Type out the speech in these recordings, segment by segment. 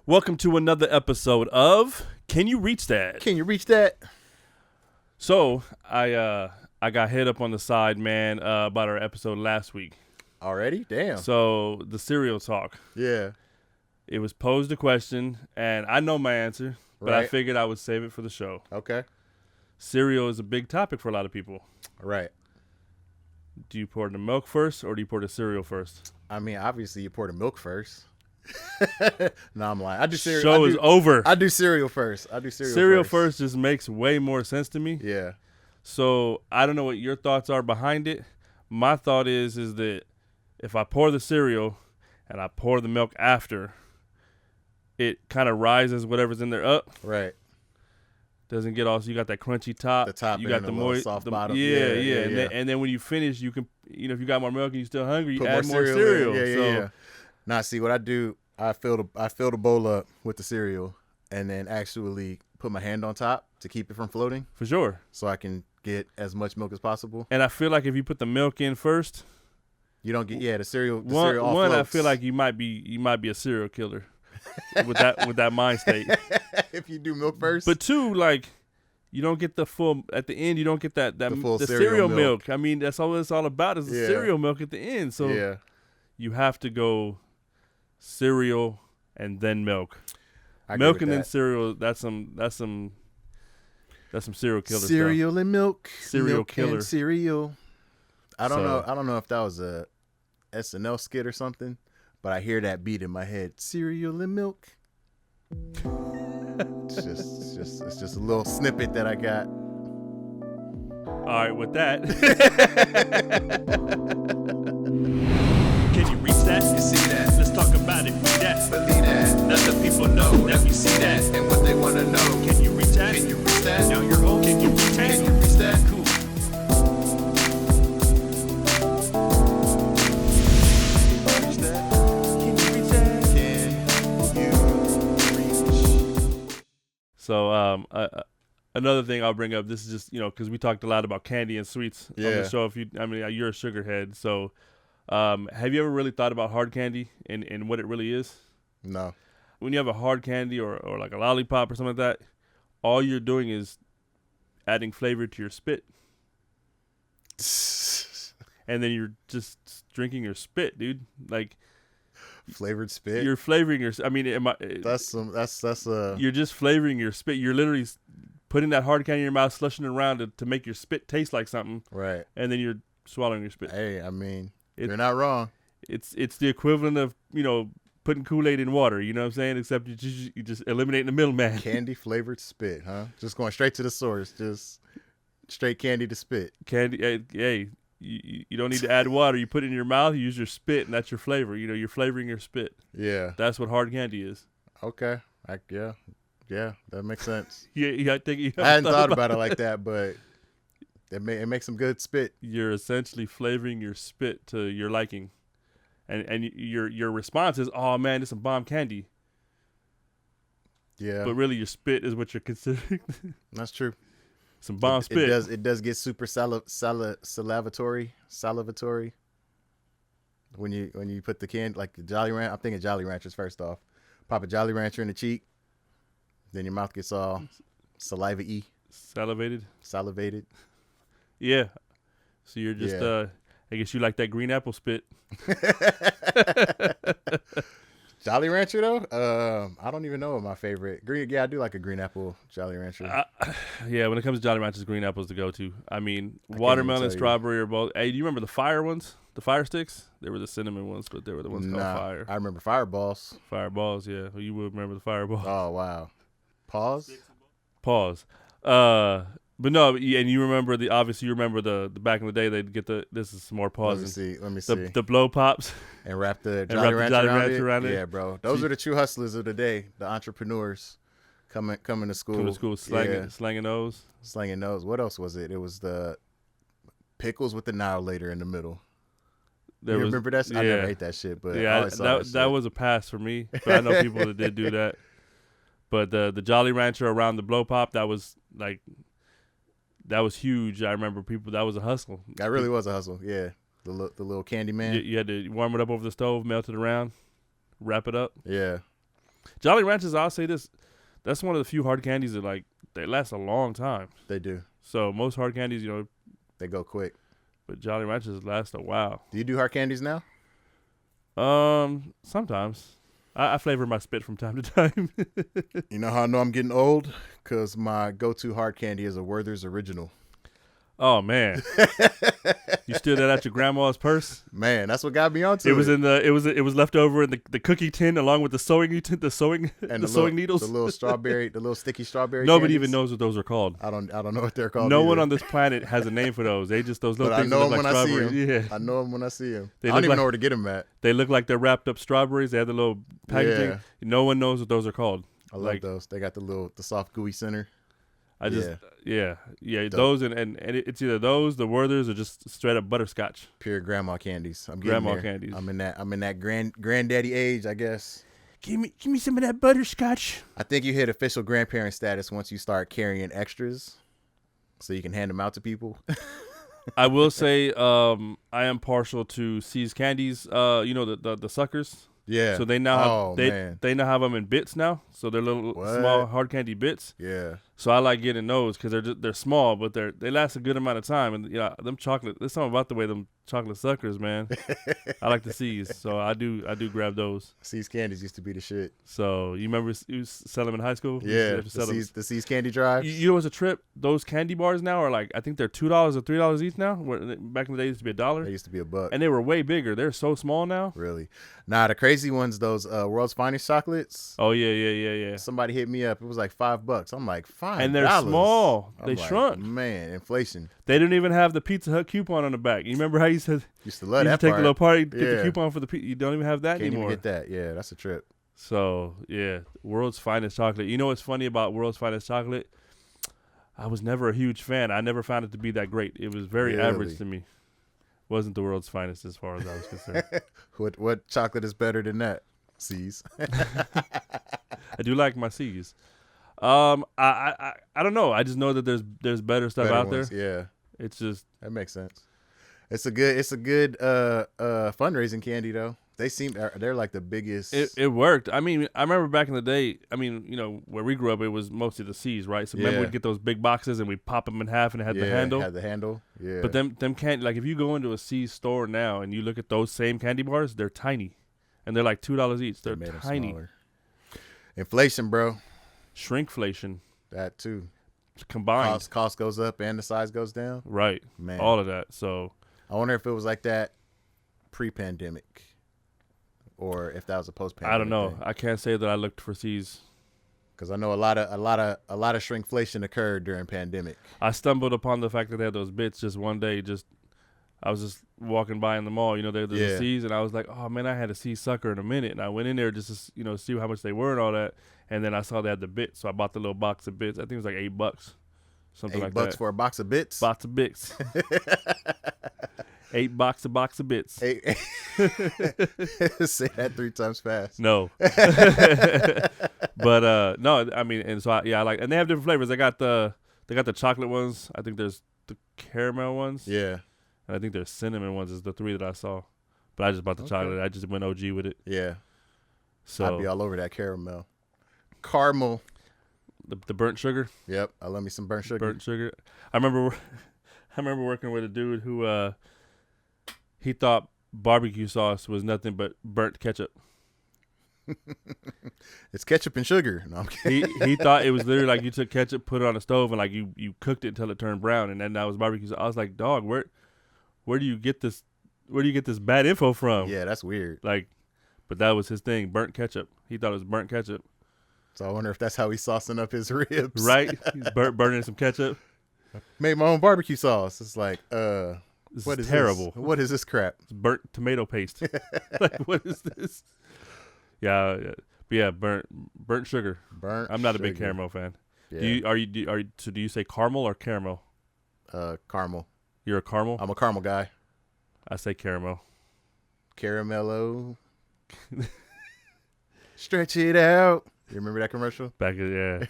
Welcome to another episode of Can You Reach That? Can you reach that? So I got hit up on the side, man, about our episode last week. Already? Damn. So the cereal talk. Yeah. It was posed a question, and I know my answer, but I Right. figured I would save it for the show. Okay. Cereal is a big topic for a lot of people. Right. Do you pour the milk first, or do you pour the cereal first? I mean, obviously you pour the milk first. No, I'm lying. I do cereal. Show is over. I do cereal first. Cereal first just makes way more sense to me. Yeah. So I don't know what your thoughts are behind it. My thought is that if I pour the cereal and I pour the milk after, it kind of rises whatever's in there up. Right. Doesn't get all, so you got that crunchy top. The top you and got the moist, soft bottom. Yeah. Yeah. And then when you finish, you can, if you got more milk and you're still hungry, you Put add more cereal. Yeah. Now, see what I do. I fill the bowl up with the cereal, and then actually put my hand on top to keep it from floating, For sure. so I can get as much milk as possible. And I feel like if you put the milk in first, You don't get the cereal. The one, cereal all I floats. feel like you might be a serial killer with that mind state. If you do milk first. But two, like, you don't get the full at the end. You don't get that full the cereal milk. I mean, that's all it's all about is the Yeah. cereal milk at the end. So yeah. you have to go cereal and then milk. I agree Milk with and then that. cereal. That's some serial killer Cereal and milk. Serial milk killer. And cereal. I don't So- know. I don't know if that was a SNL skit or something, but I hear that beat in my head. Cereal and milk. It's just a little snippet that I got. stuff. All right, with that. Can you reach that? You see that? Let's talk about it. Read that. Believe that, Let the people know that we see that. and what they want to know. Can you reach that? Can you reach that? Now you're home. Can you reach that? Can you reach that? Cool. Reach that? Can you reach that? Can you reach? So another thing I'll bring up. This is just because we talked a lot about candy and sweets on Yeah. the show. You're a sugar head. So have you ever really thought about hard candy and what it really is? No. When you have a hard candy or like a lollipop or something like that, all you're doing is adding flavor to your spit, and then you're just drinking your spit, dude. Like Flavored spit. you're flavoring your. I mean, That's you're just flavoring your spit. You're literally putting that hard candy in your mouth, slushing it around to make your spit taste like something, right. and then you're swallowing your spit. Hey, I mean, It- you're not wrong. It's the equivalent of putting Kool-Aid in water. You know what I'm saying? Except you just eliminating the middleman. Candy flavored spit, huh? Just going straight to the source. Just straight candy to spit. Candy, hey, you don't need to add water. You put it in your mouth, you use your spit, and that's your flavor. You're flavoring your spit. Yeah. That's what hard candy is. Okay. Yeah, that makes sense. Yeah, I think you I hadn't thought about it like that, but it makes some good spit. You're essentially flavoring your spit to your liking, and your response is, "Oh man, this is some bomb candy." Yeah, But really, your spit is what you're considering that's true. some bomb spit. It does get super salivatory when you put the candy, like the Jolly Rancher. I'm thinking Jolly Ranchers first off. Pop a Jolly Rancher in the cheek, then your mouth gets all saliva-y, Salivated. Yeah. So you're just Yeah. I guess you like that green apple spit. Jolly Rancher though, I don't even know what my favorite green. Yeah, I do like a green apple Jolly Rancher. Yeah, when it comes to Jolly Ranchers, green apples to go to. I mean, even watermelon, tell you. strawberry, or both. Hey, do you remember the fire ones? The fire sticks? They were the cinnamon ones, but they were the ones called fire. I remember Fireballs. Fireballs, yeah. Well, you would remember the fireball. Oh wow, pause. Pause. But no, and you remember obviously you remember the back in the day they'd get this is some more pause. Let me see. The blow pops. And wrap the wrap Jolly the Rancher Jolly around, Rancher around it. Yeah, bro. Those are the true hustlers of the day. The entrepreneurs coming to school. Coming to school slanging those. Slanging those. What else was it? It was the pickles with the annihilator in the middle. There You was, remember that? yeah. I never ate that shit, but I Yeah, always saw that shit. was a pass for me. But I know people that did do that. But the Jolly Rancher around the blow pop, that was huge. I remember that was a hustle. That really was a hustle. Yeah, the little candy man. You had to warm it up over the stove, melt it around, wrap it up. Yeah. Jolly Ranchers, I'll say this, that's one of the few hard candies that like they last a long time. They do. So most hard candies, They go quick. but Jolly Ranchers last a while. Do you do hard candies now? Sometimes I flavor my spit from time to time. You know how I know I'm getting old? Because my go-to hard candy is a Werther's Original. Oh man, you steal that out your grandma's purse? Man, that's what got me onto it. It was it was left over in the cookie tin along with the sewing and sewing needles. the little strawberry, the little sticky strawberry. Nobody candies. even knows what those are called. I don't know what they're called. No either. one on this planet has a name for those. They just those little But I things know that them look like when I see strawberries. them. Yeah, I know them when I see them. They I don't look even like- know where to get them at. they look like they're wrapped up strawberries. They have the little packaging. Yeah. No one knows what those are called. I love like, those. They got the soft gooey center. I just yeah. Dope. Those and it's either those, the Werthers, or just straight up butterscotch. Pure grandma candies. I'm getting Grandma there. candies. I'm in that granddaddy age, I guess. Give me some of that butterscotch. I think you hit official grandparent status once you start carrying extras, so you can hand them out to people. I will say, I am partial to C's candies. The suckers. Yeah. So they now have, man. they now have them in bits now. So they're little What? small hard candy bits. Yeah. So I like getting those because they're small, but they last a good amount of time. And them chocolate. There's something about the way them chocolate suckers, man. I like the C's, so I do grab those. C's candies used to be the shit. So you remember you sell them in high school? You Yeah. used to sell them. The C's candy drives. You know, as a trip, those candy bars now are like I think they're $2 or $3 each now. Back in the day, it used to be They $1, used to be $1. and they were way bigger. They're so small now. Really? Nah, the crazy ones, those World's Finest chocolates. Oh yeah. Somebody hit me up. It was like $5. I'm like, $5. And they're small. I'm They like, shrunk. Man, inflation. They didn't even have the Pizza Hut coupon on the back. You remember how you said Used to love you that take part. the little party, get the Yeah. coupon for the pizza. You don't even have that Can't anymore. even get that. Yeah, that's a trip. So yeah, World's Finest chocolate. You know what's funny about World's Finest chocolate? I was never a huge fan. I never found it to be that great. It was very Really? average to me. Wasn't the world's finest as far as I was concerned. What chocolate is better than that? C's. I do like my C's. I don't know. I just know that there's better stuff Better out ones, there. Yeah, It's just that makes sense. It's a good fundraising candy though. They're like the biggest. it worked. I mean, I remember back in the day. I mean, where we grew up, it was mostly the C's, right? So remember Yeah. we'd get those big boxes and we'd pop them in half and it had the handle. Had the handle. Yeah. But them candy, like if you go into a C's store now and you look at those same candy bars, they're tiny, and they're like $2 each. They're They made 'em tiny. smaller. Inflation, bro. Shrinkflation That too. combined, Cost goes up and the size goes down. right? Man. All of that. So I wonder if it was like that pre-pandemic, or if that was a post-pandemic. I don't know. thing. I can't say that I looked for C's. Because I know a lot of shrinkflation occurred during pandemic. I stumbled upon the fact that they had those bits just one day. I was just walking by in the mall. There's Yeah. the C's, and I was like, oh man, I had a C sucker in a minute, and I went in there just to see how much they were and all that. And then I saw they had the bits, so I bought the little box of bits. I think it was like $8, something like $8 that. for a box of bits. Box of bits. $8 a box of bits. Say that 3 times fast. No. But no, I mean, and so I like, and they have different flavors. They got the chocolate ones. I think there's the caramel ones. Yeah, And I think there's cinnamon ones. Is the 3 that I saw. But I just bought the chocolate. I just went OG with it. yeah. So I'd be all over that caramel. Caramel. the burnt sugar. Yep, I love me some burnt sugar. Burnt sugar. I remember working with a dude who he thought barbecue sauce was nothing but burnt ketchup. It's ketchup and sugar. No, I'm kidding. He thought it was literally like you took ketchup, put it on the stove, and like you cooked it until it turned brown, and then that was barbecue sauce. I was like, dog, where do you get this? Where do you get this bad info from? Yeah, that's weird. Like, but that was his thing, burnt ketchup. He thought it was burnt ketchup. So I wonder if that's how he's saucing up his ribs. Right? He's burning some ketchup. Made my own barbecue sauce. It's like, This what is is terrible. This? What is this crap? It's burnt tomato paste. Like, what is this? Yeah, but yeah, burnt sugar. Burnt. I'm not a big sugar. caramel fan. Yeah. Do you say caramel or caramel? Caramel. You're a caramel? I'm a caramel guy. I say caramel. Caramello. Stretch it out. You remember that commercial? Yeah.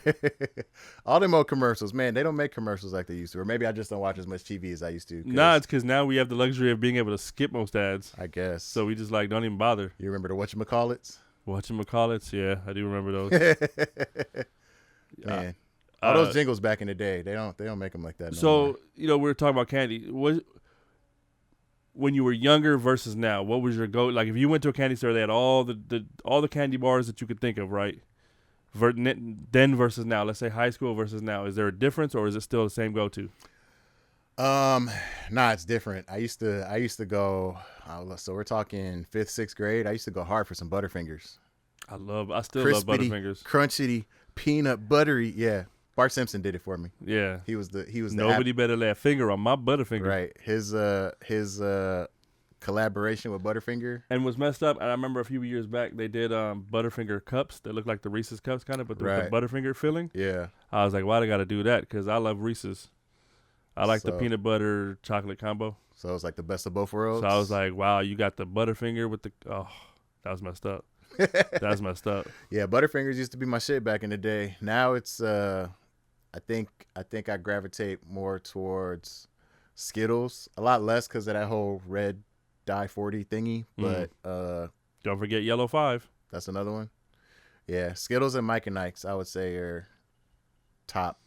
All them old commercials, man, they don't make commercials like they used to. Or maybe I just don't watch as much TV as I used to. Nah, it's because now we have the luxury of being able to skip most ads. I guess. So we just like don't even bother. You remember the whatchamacallits? Whatchamacallits? Yeah, I do remember those. Man, all those jingles back in the day, they don't make them like that. No more. So we were talking about candy. When you were younger versus now, what was your go? Like if you went to a candy store, they had all the candy bars that you could think of, right? Then versus now. Let's say high school versus now. Is there a difference, or is it still the same go-to? Nah, it's different. I used to go. So we're talking 5th, 6th grade. I used to go hard for some Butterfingers. I still love Butterfingers. Crunchy, peanut buttery. Yeah, Bart Simpson did it for me. Yeah, he was the nobody better lay a finger on my Butterfinger. Right, his collaboration with Butterfinger. And was messed up. And I remember a few years back they did Butterfinger cups. They look like the Reese's cups kind of, but with the Butterfinger filling. Yeah, I was like, why they got to do that? Because I love Reese's. I like the peanut butter chocolate combo. So it's like the best of both worlds. So I was like, wow, you got the Butterfinger with the that was messed up. That's messed up. Yeah, Butterfingers used to be my shit back in the day. Now it's I think I gravitate more towards Skittles, a lot less because of that whole red dye 40 thingy. But don't forget Yellow 5. That's another one. Yeah, Skittles and Mike and Ike's I would say are top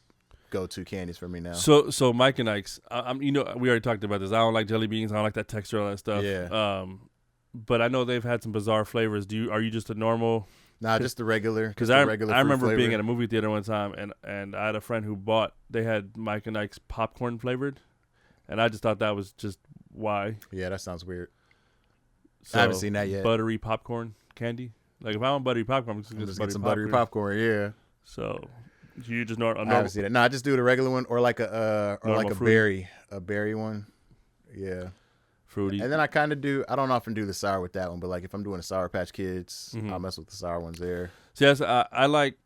go-to candies for me now. So Mike and Ike's, we already talked about this. I don't like jelly beans. I don't like that texture, all that stuff. Yeah. But I know they've had some bizarre flavors. Are you just a normal? Nah, just the regular. Because I remember being at a movie theater one time, and I had a friend who they had Mike and Ike's popcorn flavored, and I just thought that was just why. Yeah, that sounds weird. So, I haven't seen that yet. Buttery popcorn candy. Like if I want buttery popcorn, I'm just get some buttery popcorn. Yeah. So you just know. I haven't seen that. No, I just do the regular one or like a berry one. Yeah. Fruity. And then I kind of do. I don't often do the sour with that one, but like if I'm doing a Sour Patch Kids, I'll mess with the sour ones there. So yes, I like.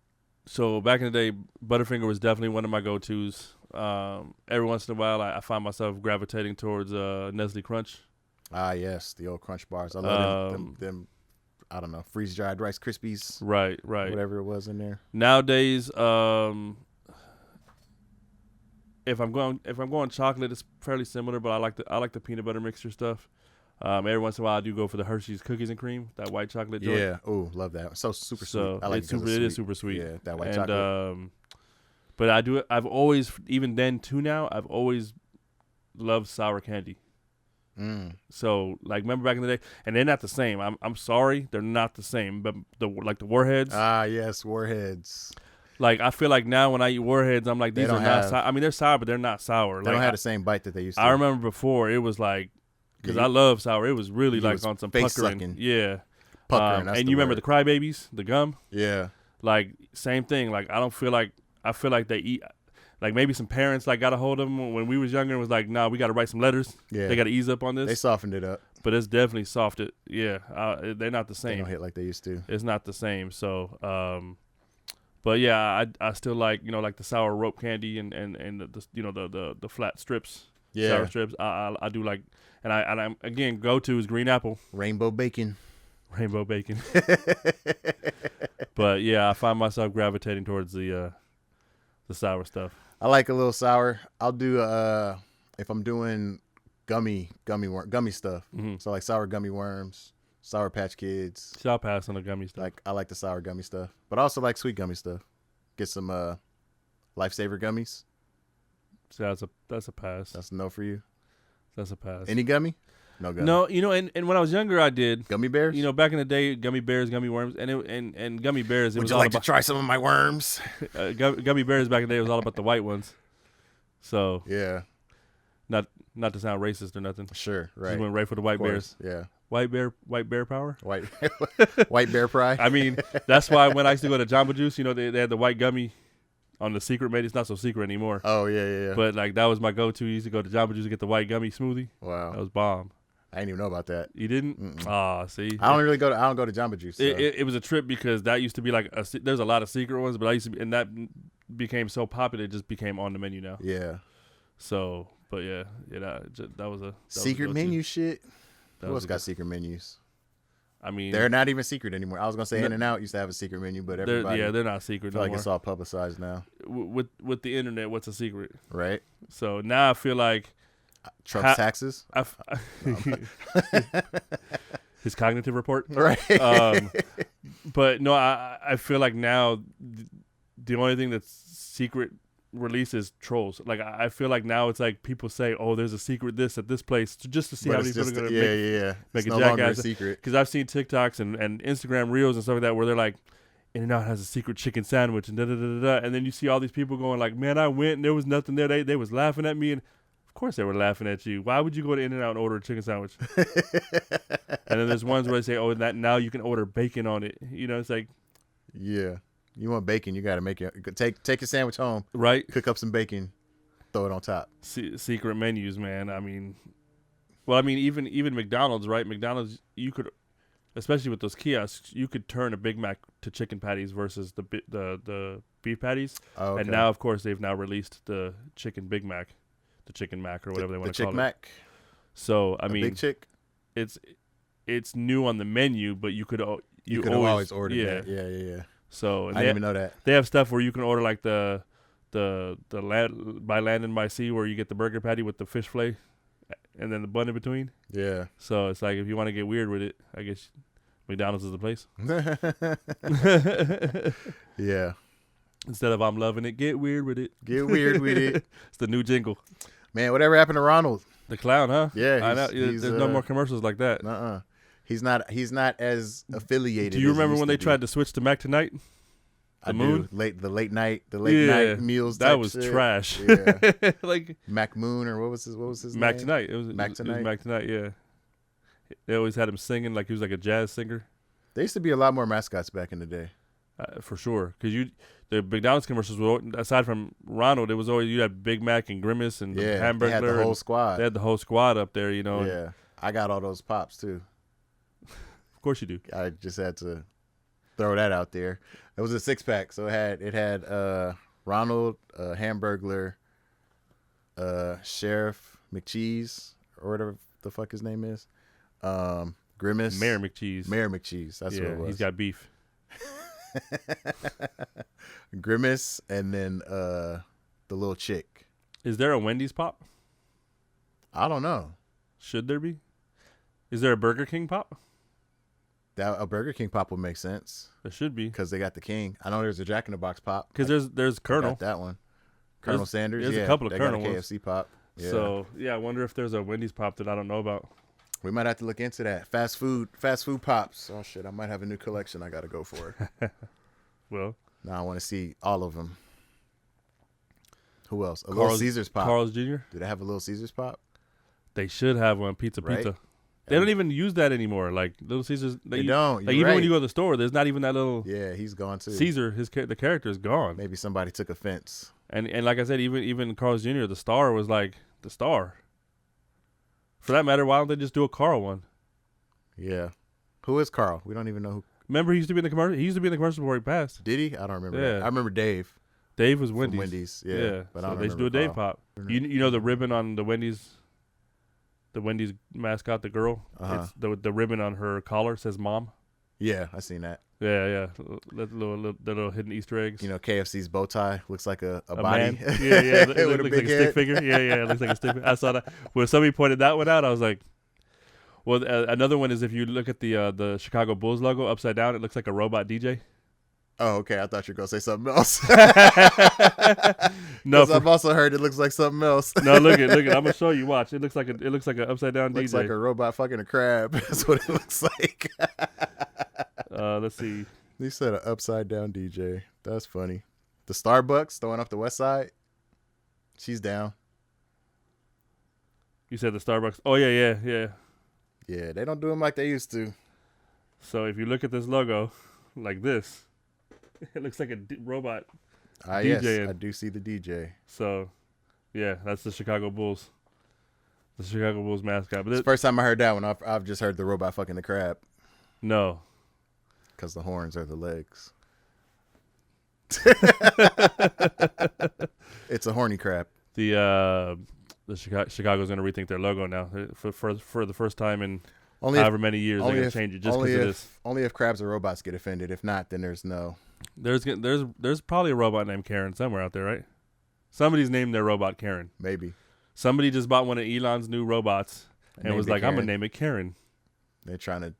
So back in the day, Butterfinger was definitely one of my go-tos. Every once in a while, I find myself gravitating towards Nestle Crunch. Ah, yes, the old Crunch bars. I love them. I don't know, freeze-dried Rice Krispies. Right. Whatever it was in there. Nowadays, if I'm going chocolate, it's fairly similar, but I like the peanut butter mixture stuff. Every once in a while, I do go for the Hershey's cookies and cream, that white chocolate joint. Yeah, oh, love that. So super sweet. I like it is super sweet. Yeah, that white chocolate. But I do it. I've always, even then to now, I've always loved sour candy. So like, remember back in the day, and they're not the same. I'm sorry, they're not the same. But the Warheads. Ah, yes, Warheads. Like I feel like now when I eat Warheads, I'm like, these are not sour. I mean, they're sour, but they're not sour. They don't have the same bite that they used to. I remember before it was like, because I love sour. It was really like was on some face puckering. sucking. Yeah. Puckering. And you remember the Crybabies, the gum? Yeah. Like same thing. Like I feel like they eat. Like maybe some parents like got a hold of them when we was younger and was like, nah, we got to write some letters. Yeah. They got to ease up on this. They softened it up. But it's definitely softened. Yeah. They're not the same. They don't hit like they used to. It's not the same. So, but yeah, I still like, like the sour rope candy and the flat strips. Yeah. Sour strips. I do like, and I'm again, go-to is green apple. Rainbow bacon. But yeah, I find myself gravitating towards the sour stuff. I like a little sour. I'll do if I'm doing gummy stuff. Mm-hmm. So like sour gummy worms, Sour Patch Kids. So I'll pass on the gummy stuff. Like I like the sour gummy stuff, but I also like sweet gummy stuff. Get some Lifesaver gummies. So that's a pass. That's a no for you. That's a pass. Any gummy? No gummy. No, and when I was younger, I did gummy bears. Back in the day, gummy bears, gummy worms, and gummy bears. Would you like to try some of my worms? Gummy bears back in the day was all about the white ones. So yeah, not to sound racist or nothing. Sure, right. Just went right for the white bears. Yeah, white bear power. White bear pride. I mean, that's why when I used to go to Jamba Juice, they had the white gummy on the secret. Maybe it's not so secret anymore. Oh yeah. But like that was my go-to. I used to go to Jamba Juice to get the white gummy smoothie. Wow, that was bomb. I didn't even know about that. You didn't? Ah, see. I don't go to Jamba Juice. So. It was a trip because that used to be like there's a lot of secret ones, but I used to be, and that became so popular, it just became on the menu now. Yeah. So, but yeah, that was a secret menu shit. Who else got good secret menus? I mean, they're not even secret anymore. I was gonna say In-N-Out used to have a secret menu, but everybody, they're not secret. I feel no like more. it's all publicized now. With the internet, what's a secret? Right. So now I feel like Trump's taxes. His cognitive report. Right. But no, I feel like now the only thing that's secret release is trolls. Like I feel like now it's like people say, "Oh, there's a secret this at this place," just to see But how it's many people are just gonna yeah. make It's a no longer a jackass. secret. Because I've seen TikToks and Instagram reels and stuff like that where they're like, In-N-Out has a secret chicken sandwich and da da da da, and then you see all these people going like, "Man, I went and there was nothing there." They was laughing at me, and of course they were laughing at you. Why would you go to In-N-Out and order a chicken sandwich? And then there's ones where they say, "Oh, that now you can order bacon on it." You know, it's like, Yeah. You want bacon, you got to make it. Take your sandwich home, right? cook up some bacon, throw it on top. Secret menus, man. I mean, even McDonald's, right? McDonald's, you could, especially with those kiosks, you could turn a Big Mac to chicken patties versus the beef patties. Oh, okay. And now, of course, they've now released the chicken Big Mac, the chicken Mac or whatever they want to call it. The Chick Mac. So I mean, Big Chick. It's new on the menu, but you could always order that. Yeah. So I didn't even know that. They have stuff where you can order like the land by land and by sea, where you get the burger patty with the fish fillet and then the bun in between. Yeah. So it's like if you want to get weird with it, I guess McDonald's is the place. Yeah. Instead of "I'm loving it," get weird with it. Get weird with it. It's the new jingle. Man, whatever happened to Ronald? The clown, huh? Yeah, I know. There's no more commercials like that. He's not as affiliated. Do you remember when they tried to switch to Mac Tonight? The Moon? The late night meals. That was shit. trash. Yeah. Like Mac Moon, or what was his Mac name? Tonight. It was Mac Tonight. Mac Tonight. Yeah. They always had him singing like he was like a jazz singer. There used to be a lot more mascots back in the day. For sure, because the McDonald's commercials were, aside from Ronald, it was always you had Big Mac and Grimace and the Hamburglar. They had the whole squad. They had the whole squad up there, you know. Yeah, I got all those pops too. Of course you do. I just had to throw that out there. It was a 6-pack, so it had Ronald, Hamburglar, Sheriff McCheese, or whatever the fuck his name is, Grimace, Mayor McCheese. That's what it was. He's got beef. Grimace, and then the little chick. Is there a Wendy's pop? I don't know. Should there be? Is there a Burger King pop? That a Burger King pop would make sense There should be, because they got the King. I know there's a Jack in the Box pop because there's Colonel. Got that one. Colonel Sanders. There's yeah, a couple of they Colonel got a ones. KFC pop. Yeah. So yeah, I wonder if there's a Wendy's pop that I don't know about. We might have to look into that. Fast food pops. Oh shit, I might have a new collection. I gotta go for it. Well, now I want to see all of them. Who else? Little Caesars pop. Carl's Jr. Do they have a Little Caesars pop? They should have one. Pizza. They don't even use that anymore. Like Little Caesars, they don't. Like even when you go to the store, there's not even that little. Yeah, he's gone too. Caesar, the character is gone. Maybe somebody took offense. And like I said, even Carl's Jr., the star was like the star. For that matter, why don't they just do a Carl one? Yeah. Who is Carl? We don't even know who. Remember, he used to be in the commercial. He used to be in the commercial before he passed. Did he? I don't remember. Yeah. That. I remember Dave. Dave was From Wendy's. Wendy's. Yeah. But so I don't they should do a Dave Carl. pop. You know the ribbon on the Wendy's mascot, the girl. It's the ribbon on her collar says "Mom." Yeah, I seen that. Yeah. The little hidden Easter eggs. You know, KFC's bow tie looks like a body. Man. Yeah. It With looks a like big a stick head. figure. Yeah. It looks like a stick figure. I saw that. When somebody pointed that one out, I was like, well, another one is if you look at the Chicago Bulls logo upside down, it looks like a robot DJ. Oh, okay. I thought you were gonna say something else. No, I've also heard it looks like something else. No, look at. I'm gonna show you. Watch. It looks like an upside down Looks DJ. like a robot fucking a crab. That's what it looks like. Let's see. You said an upside down DJ. That's funny. The Starbucks throwing up the West Side. She's down. You said the Starbucks. Oh yeah. Yeah, they don't do them like they used to. So if you look at this logo, like this, it looks like a robot. Yes, DJing. I do see the DJ. So, yeah, that's the Chicago Bulls. The Chicago Bulls mascot. But It's the first time I heard that one. I've just heard the robot fucking the crab. No. Because the horns are the legs. It's a horny crab. The Chicago's going to rethink their logo now for the first time in however many years. They're going to change it just because of this. Only if crabs or robots get offended. If not, then there's no. There's probably a robot named Karen somewhere out there, right? Somebody's named their robot Karen. Maybe. Somebody just bought one of Elon's new robots and was like, I'm going to Karen. name it Karen. They're trying to.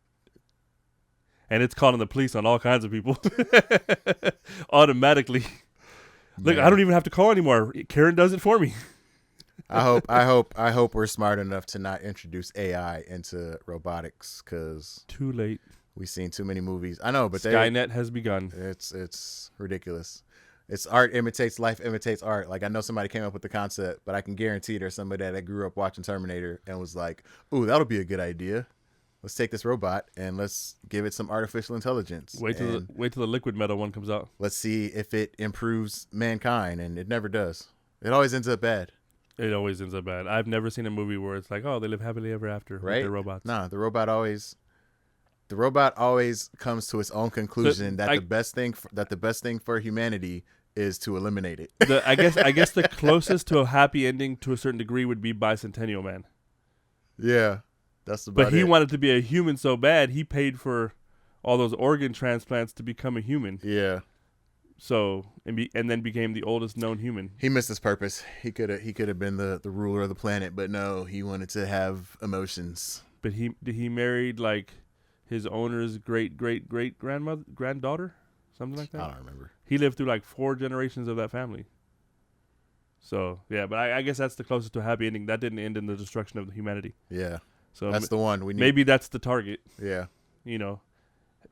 and it's calling the police on all kinds of people automatically. Look, Man. I don't even have to call anymore. Karen does it for me. I hope we're smart enough to not introduce AI into robotics, because Too late. we've seen too many movies. I know, but Skynet has begun. it's ridiculous. It's art imitates life, imitates art. Like, I know somebody came up with the concept, but I can guarantee there's somebody that grew up watching Terminator and was like, "Ooh, that'll be a good idea. Let's take this robot and let's give it some artificial intelligence. Wait till the liquid metal one comes out. Let's see if it improves mankind." And it never does. It always ends up bad, It always ends up bad. I've never seen a movie where it's like, oh, they live happily ever after with right? their robots. Nah, the robot always comes to its own conclusion that the best thing for humanity is to eliminate it. I guess the closest to a happy ending to a certain degree would be Bicentennial Man. Yeah, that's about But he it. wanted to be a human so bad he paid for all those organ transplants to become a human. Yeah. So and then became the oldest known human. He missed his purpose. He could have been the ruler of the planet, but no, he wanted to have emotions. But he married like his owner's great granddaughter, something like I that. don't remember. He lived through like 4 generations of that family. So yeah, but I guess that's the closest to a happy ending. That didn't end in the destruction of humanity. Yeah, So that's the one we need. maybe that's the target. Yeah, You know,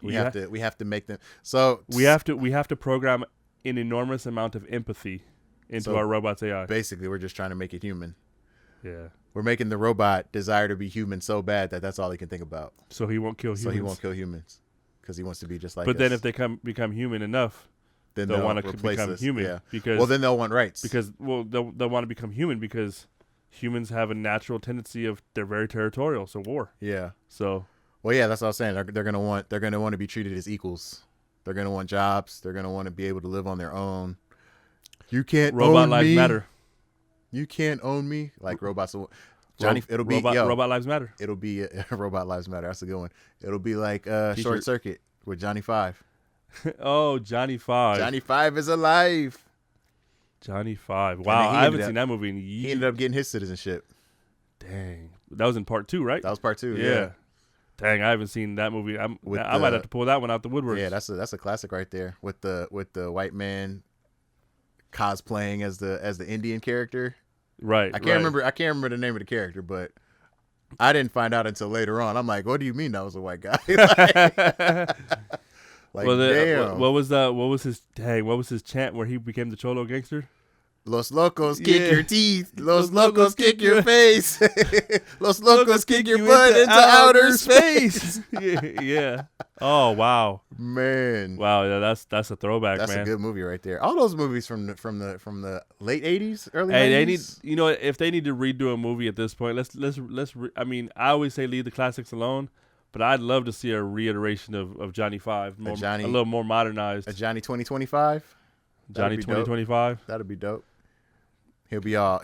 we have to make them. So we have to program an enormous amount of empathy into So our robots AI. basically, we're just trying to make it human. Yeah. We're making the robot desire to be human so bad that that's all he can think about. So he won't kill humans. So he won't kill humans because he wants to be just like. But us. then if they become human enough, then they'll want to replace become us. human. Yeah. Because Well, then they'll want rights. they'll want to become human because humans have a natural tendency of they're very territorial. So war. Yeah. So Well, yeah, that's what I was saying. They're gonna want to be treated as equals. They're gonna want jobs. They're gonna want to be able to live on their own. You can't robot own lives me. matter. You can't own me. Like robots. Johnny, it'll be robot lives matter. It'll be Robot Lives Matter. That's a good one. It'll be like T-shirt. Short Circuit with Johnny Five. Oh, Johnny Five. Johnny Five is alive. Johnny Five. then Wow, he I haven't ended seen that movie in years. He ended up getting his citizenship. Dang, that was in part 2, right? That was part 2. Yeah. Yeah. Dang, I haven't seen that movie. I With might the- have to pull that one out the woodwork. Yeah, that's a classic right there with the white man cosplaying as the Indian character. Right. I can't remember the name of the character, but I didn't find out until later on. I'm like, what do you mean that was a white guy? Like, damn. What was his chant where he became the Cholo gangster? Los locos kick Yeah. your teeth. Los locos kick your face. Los locos kick your you butt into outer space. Yeah. Oh wow. Man. Wow. Yeah, that's a throwback, That's man. a good movie right there. All those movies from the late 80s, early Hey, 90s. they need, you know, if they need to redo a movie at this point, I mean, I always say leave the classics alone, but I'd love to see a reiteration of Johnny Five, a little more modernized. a Johnny 2025. Johnny That'd be dope. 2025. That'd be dope. He'll be all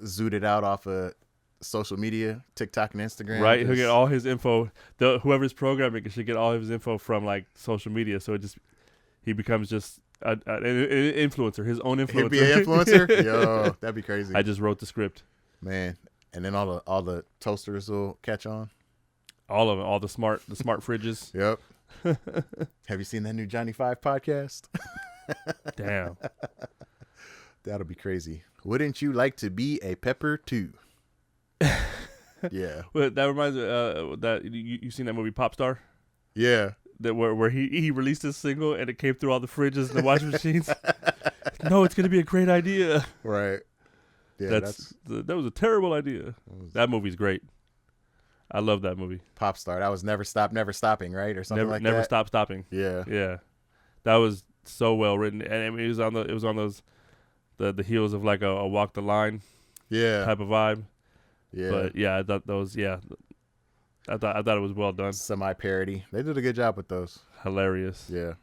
zooted out off of social media, TikTok and Instagram. Right, he'll Just- get all his info. Whoever's programming it should get all his info from like social media. So he becomes just an influencer, his own influencer. He'll be an influencer. Yo, that'd be crazy. I just wrote the script. Man, and then all the toasters will catch on. All of it, all the smart fridges. Yep. Have you seen that new Johnny Five podcast? Damn. That'll be crazy. Wouldn't you like to be a pepper too? Yeah. Well, that reminds me that you seen that movie Pop Star? Yeah. That where he released his single and it came through all the fridges and the washing machines. No, it's gonna be a great idea. Right. Yeah. That was a terrible idea. That movie's great. I love that movie. Pop Star. That was Never Stop, Never Stopping, right? Or something like Never that. Stop Stopping. Yeah. Yeah, that was so well written, and I mean, it was on those the heels of like a Walk the Line Yeah. type of vibe. Yeah. But yeah, I thought those. Yeah, I thought it was well done, Semi parody. They did a good job with those. hilarious. Yeah.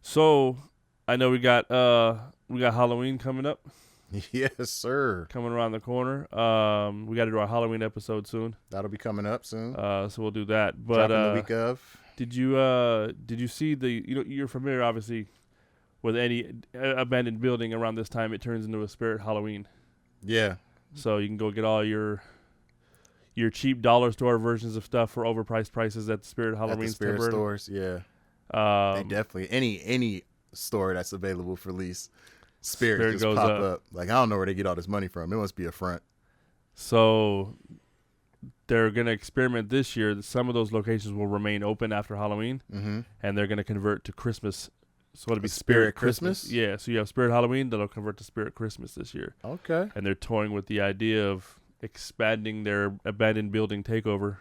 So I know we got Halloween coming up, Yes, sir. coming around the corner. We got to do our Halloween episode soon. That'll be coming up soon. So we'll do that. But Dropping the week of. did you see you're familiar obviously with any abandoned building around this time? It turns into a spirit Halloween. Yeah. So you can go get all your your cheap dollar store versions of stuff for overpriced prices at the Spirit At Halloween the Spirit stores, yeah. They definitely any store that's available for lease. Spirit just goes pop up. up. Like I don't know where they get all this money from. It must be a front. So they're going to experiment this year. Some of those locations will remain open after Halloween, and they're going to convert to Christmas. So it'll be Spirit Christmas. Christmas? Yeah, so you have Spirit Halloween, that'll convert to Spirit Christmas this year. Okay. And they're toying with the idea of expanding their abandoned building takeover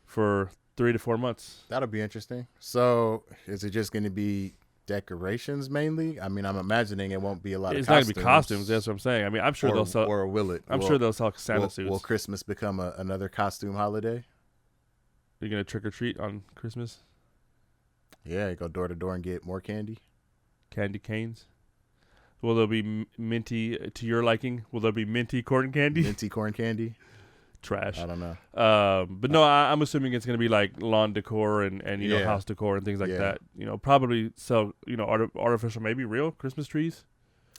for 3 to 4 months. That'll be interesting. So is it just going to be decorations mainly? I mean, I'm imagining it won't be a lot It's of not costumes. going to be costumes. That's what I'm saying. I mean, I'm sure they'll sell. Or will it? I'm sure they'll sell Santa suits. Will Christmas become another costume holiday? You're going to trick or treat on Christmas? Yeah, you go door to door and get more candy. Candy canes? Will there be minty, to your liking? Will there be minty corn candy? Minty corn candy? Trash. I don't know. But no, I'm assuming it's going to be like lawn decor and you know, Yeah. house decor and things like Yeah. that. You know, probably sell, you know, artificial, maybe real Christmas trees.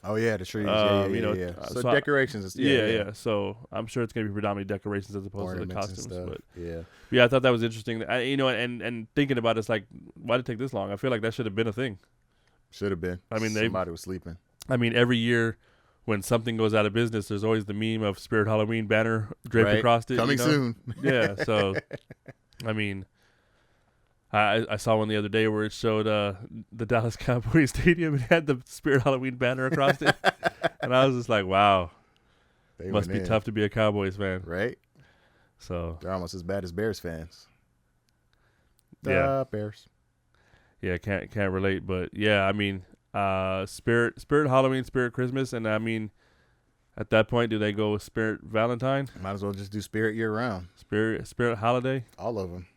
Oh yeah, the trees. You know, yeah. So, so decorations. Is, Yeah. So I'm sure it's going to be predominantly decorations as opposed to the Ornaments and costumes. stuff. But Yeah. yeah, I thought that was interesting. You know, and thinking about it, it's like, why did it take this long? I feel like that should have been a thing. Should have been. I mean, somebody was sleeping. I mean, every year when something goes out of business, there's always the meme of Spirit Halloween banner draped Right. across it. Coming you know? soon. Yeah. So, I mean, I saw one the other day where it showed the Dallas Cowboys Stadium and had the Spirit Halloween banner across it, and I was just like, wow, They must went be in, tough to be a Cowboys fan. right? So They're almost as bad as Bears fans. Yeah. Bears. yeah, can't relate, but yeah, I mean, Spirit Halloween, Spirit Christmas, and I mean, at that point, do they go with Spirit Valentine, Might as well just do Spirit year round. Spirit Holiday? All of them.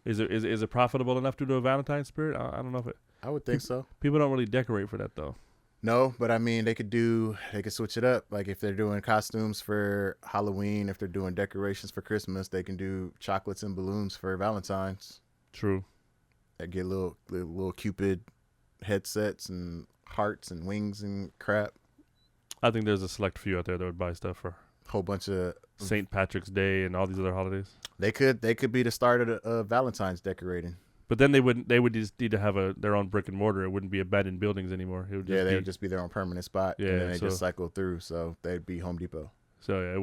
Is it profitable enough to do a Valentine Spirit? I don't know if it. I would think so. People don't really decorate for that though. No, but I mean, they could switch it up. Like if they're doing costumes for Halloween, if they're doing decorations for Christmas, they can do chocolates and balloons for Valentine's. True. They get little Cupid headsets and hearts and wings and crap. I think there's a select few out there that would buy stuff for Whole bunch of St. Patrick's Day and all these other holidays. they could be the start of Valentine's decorating. But then they would just need to have their own brick and mortar. It wouldn't be abandoned buildings anymore. It would just They be, would just be their own permanent spot, Yeah, and then they so- just cycle through. So they'd be Home Depot. so yeah, it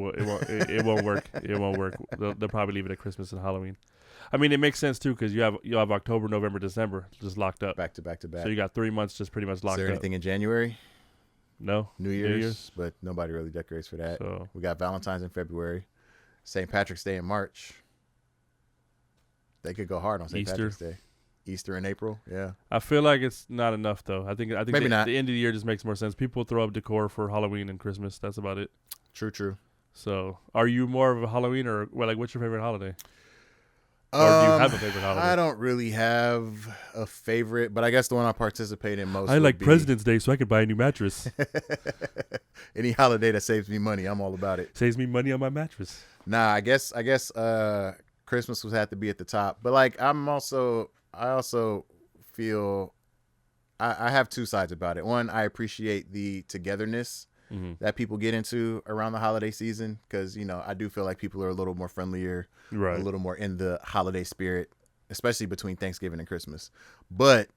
won't work. It won't work. They'll probably leave it at Christmas and Halloween. I mean, it makes sense too because you'll have October, November, December just locked up. Back to back to back. So you got 3 months just pretty much Is locked there up. anything in January? No, New Year's, but nobody really decorates for that. So We got Valentine's in February, St. Patrick's Day in March. They could go hard on St. Easter. Patrick's Day. Easter in April, yeah. I feel like it's not enough though. I think Maybe not. the end of the year just makes more sense. People throw up decor for Halloween and Christmas. That's about it. True. So, are you more of a Halloween or what's your favorite holiday? Or do you have a favorite holiday? I don't really have a favorite, but I guess the one I participate in most. I would like be President's Day so I could buy a new mattress. any holiday that saves me money. I'm all about it. Saves me money on my mattress. Nah, I guess Christmas would have to be at the top. But like I also feel I have two sides about it. One, I appreciate the togetherness that people get into around the holiday season because, you know, I do feel like people are a little more friendlier, Right. a little more in the holiday spirit, especially between Thanksgiving and Christmas. But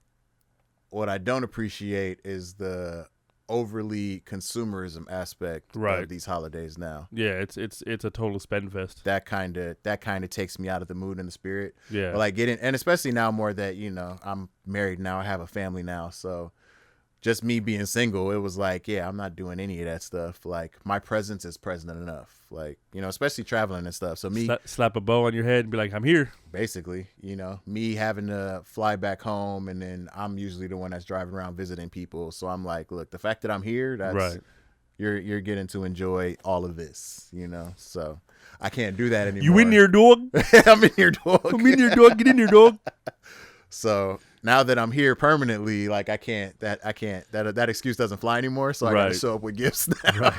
what I don't appreciate is the overly consumerism aspect Right. of these holidays now. Yeah, it's a total spend fest. That kind of takes me out of the mood and the spirit. Yeah. But like and especially now more that, you know, I'm married now, I have a family now, so just me being single, it was like, yeah, I'm not doing any of that stuff. Like my presence is present enough. Like, you know, especially traveling and stuff. So me Slap a bow on your head and be like, I'm here. basically, you know, me having to fly back home and then I'm usually the one that's driving around visiting people. So I'm like, look, the fact that I'm here, that's Right. you're getting to enjoy all of this, you know. So I can't do that anymore. You in here, dog? I'm in here, dog. I'm in here, dog. Get in here, dog. So now that I'm here permanently, like that excuse doesn't fly anymore. So I gotta Right. show up with gifts now.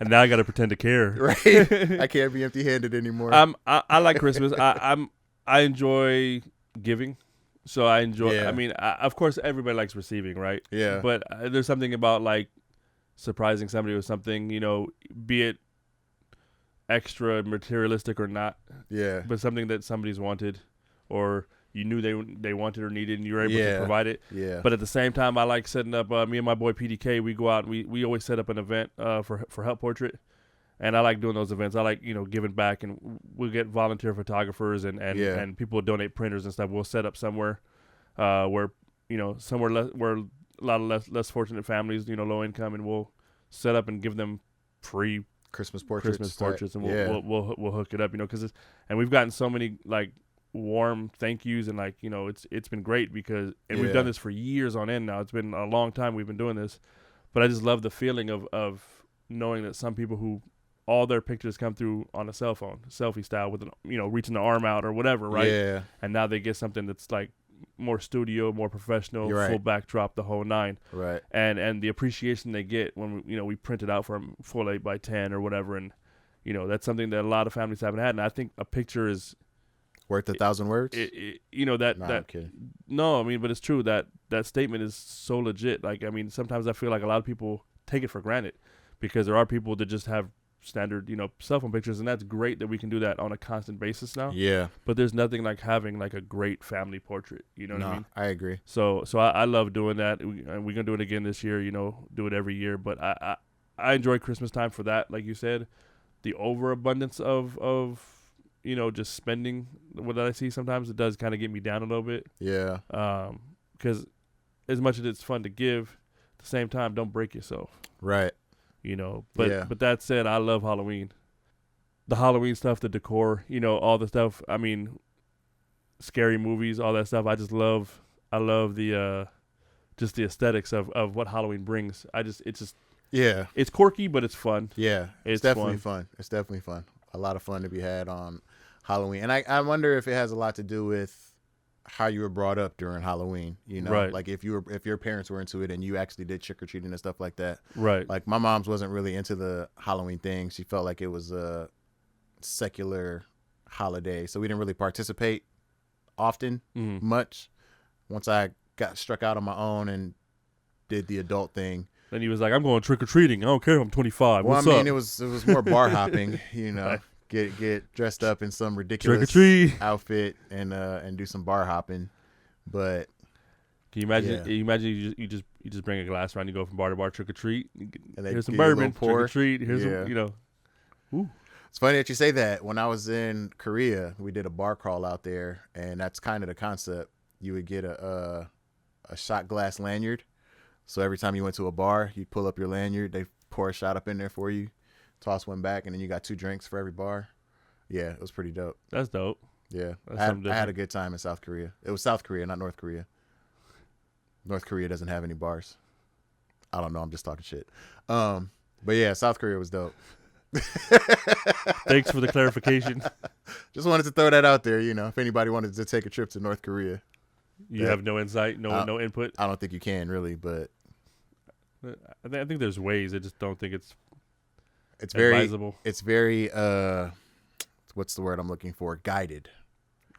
And now I got to pretend to care. Right? I can't be empty-handed anymore. I like Christmas. I enjoy giving. So I enjoy. Yeah. I mean, of course, everybody likes receiving, right? Yeah. But there's something about like surprising somebody with something. You know, be it extra materialistic or not, Yeah. but something that somebody's wanted, or you knew they wanted or needed, and you were able Yeah. to provide it. Yeah. But at the same time, I like setting up. Me and my boy PDK, we go out and we always set up an event for Help Portrait, and I like doing those events. I like giving back, and we'll get volunteer photographers and people will donate printers and stuff. We'll set up somewhere where somewhere where a lot of less fortunate families, low income, and we'll set up and give them free Christmas portraits. and we'll hook it up, because and we've gotten so many like warm thank yous, and it's been great because we've done this for years on end now. It's been a long time we've been doing this, but I just love the feeling of knowing that some people who all their pictures come through on a cell phone, selfie style, with reaching the arm out or whatever, right? Yeah. And now they get something that's like more studio, more professional, You're right. full backdrop, the whole nine. Right. And the appreciation they get when we print it out for them full 8x10 or whatever, and that's something that a lot of families haven't had. And I think a picture is Worth 1,000 words? I'm kidding. No, but it's true that statement is so legit. Like, sometimes I feel like a lot of people take it for granted because there are people that just have standard, cell phone pictures, and that's great that we can do that on a constant basis now. Yeah. But there's nothing like having like a great family portrait. You know what I mean? I agree. So I love doing that. We're gonna do it again this year. Do it every year. But I enjoy Christmas time for that. Like you said, the overabundance of just spending what I see sometimes, it does kind of get me down a little bit. Yeah. Because as much as it's fun to give, at the same time, don't break yourself. Right. But that said, I love Halloween. The Halloween stuff, the decor, all the stuff. Scary movies, all that stuff. I love the just the aesthetics of what Halloween brings. It's quirky, but it's fun. Yeah. It's definitely fun. It's definitely fun. A lot of fun to be had on Halloween. And I wonder if it has a lot to do with how you were brought up during Halloween, Right. like if your parents were into it and you actually did trick or treating and stuff like that. Right. Like my mom's wasn't really into the Halloween thing. She felt like it was a secular holiday, so we didn't really participate often much. Once I got struck out on my own and did the adult thing, then he was like, "I'm going trick or treating. I don't care if I'm 25. Well, What's I mean, up?" it was more bar hopping, Right. Get dressed up in some ridiculous trick or treat outfit and do some bar hopping. But can you imagine? Yeah. You imagine you just bring a glass around, you go from bar to bar, trick or treat. And they Here's some give you a bourbon, little trick or pour. treat. Here's Yeah. some, Ooh. It's funny that you say that. When I was in Korea, we did a bar crawl out there, and that's kind of the concept. You would get a shot glass lanyard. So every time you went to a bar, you'd pull up your lanyard. They pour a shot up in there for you, toss one back, and then you got 2 drinks for every bar. Yeah, it was pretty dope. That's dope. Yeah, That's I something had a different. good time in South Korea. It was South Korea, not North Korea. North Korea doesn't have any bars. I don't know. I'm just talking shit. But yeah, South Korea was dope. Thanks for the clarification. Just wanted to throw that out there. If anybody wanted to take a trip to North Korea, You have no insight, no input. I don't think you can really, but I think there's ways. I just don't think it's very advisable. It's very what's the word I'm looking for? Guided.